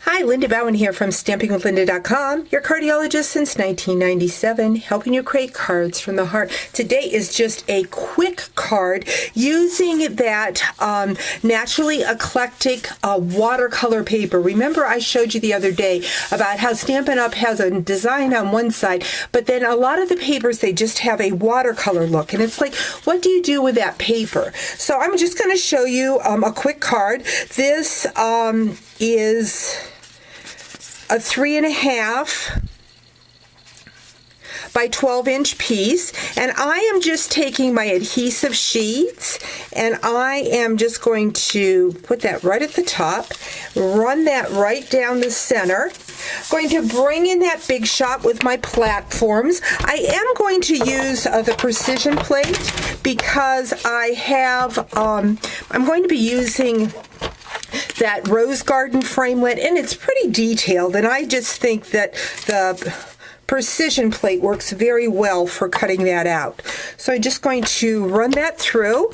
Hi, Linda Bowen here from StampingWithLinda.com, your cardiologist since 1997, helping you create cards from the heart. Today is just a quick card using that naturally eclectic watercolor paper. Remember I showed you the other day about how Stampin' Up! Has a design on one side, but then a lot of the papers, they just have a watercolor look. And it's like, what do you do with that paper? So I'm just going to show you a quick card. This is a 3.5 by 12-inch piece, and I am just taking my adhesive sheets and I am just going to put that right at the top, run that right down the center. Going to bring in that big shot with my platforms. I am going to use the precision plate because I have, I'm going to be using that Rose Garden framelit, and it's pretty detailed, and I just think that the precision plate works very well for cutting that out. So I'm just going to run that through.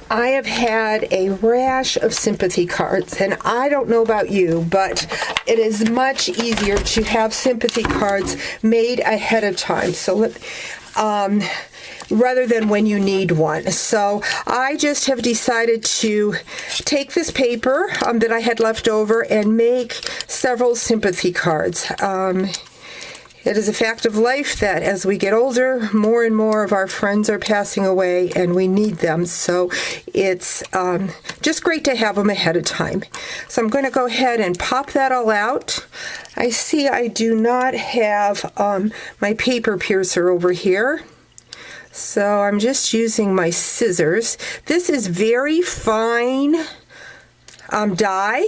I have had a rash of sympathy cards, and I don't know about you, but it is much easier to have sympathy cards made ahead of time. So rather than when you need one. So I just have decided to take this paper that I had left over and make several sympathy cards. It is a fact of life that as we get older, more and more of our friends are passing away and we need them. So it's just great to have them ahead of time. So I'm going to go ahead and pop that all out. I see I do not have my paper piercer over here. So I'm just using my scissors. This is very fine die.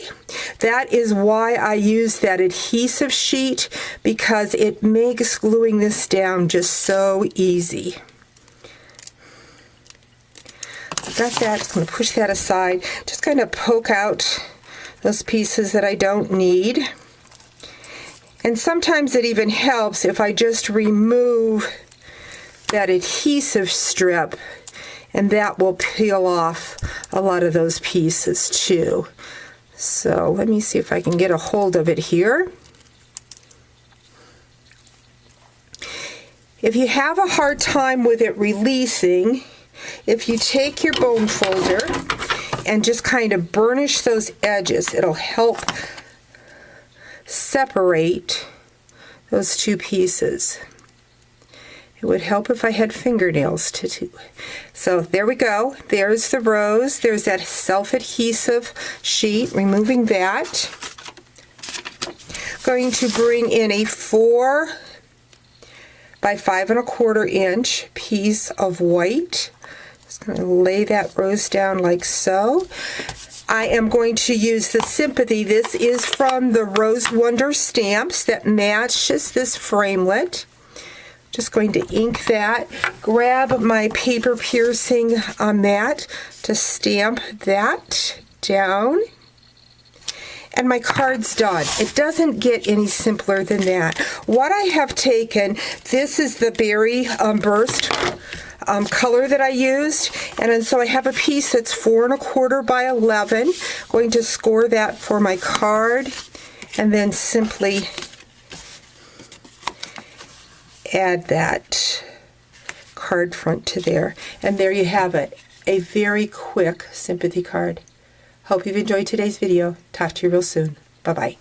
That is why I use that adhesive sheet, because it makes gluing this down just so easy. Got that. Just going to push that aside. Just kind of poke out those pieces that I don't need. And sometimes it even helps if I just remove that adhesive strip, and that will peel off a lot of those pieces too. So let me see if I can get a hold of it here. If you have a hard time with it releasing, if you take your bone folder and just kind of burnish those edges, it'll help separate those two pieces. It would help if I had fingernails to do. So there we go. There's the rose. There's that self-adhesive sheet. Removing that. Going to bring in a 4 by 5.25 inch piece of white. Just going to lay that rose down like so. I am going to use the Sympathy. This is from the Rose Wonder stamps that matches this framelit. Just going to ink that, grab my paper piercing mat to stamp that down, and my card's done. It doesn't get any simpler than that. What I have taken, this is the Berry Burst color that I used, and so I have a piece that's 4.25 by 11. Going to score that for my card, and then simply add that card front to there. And there you have it, a very quick sympathy card. Hope you've enjoyed today's video. Talk to you real soon. Bye-bye.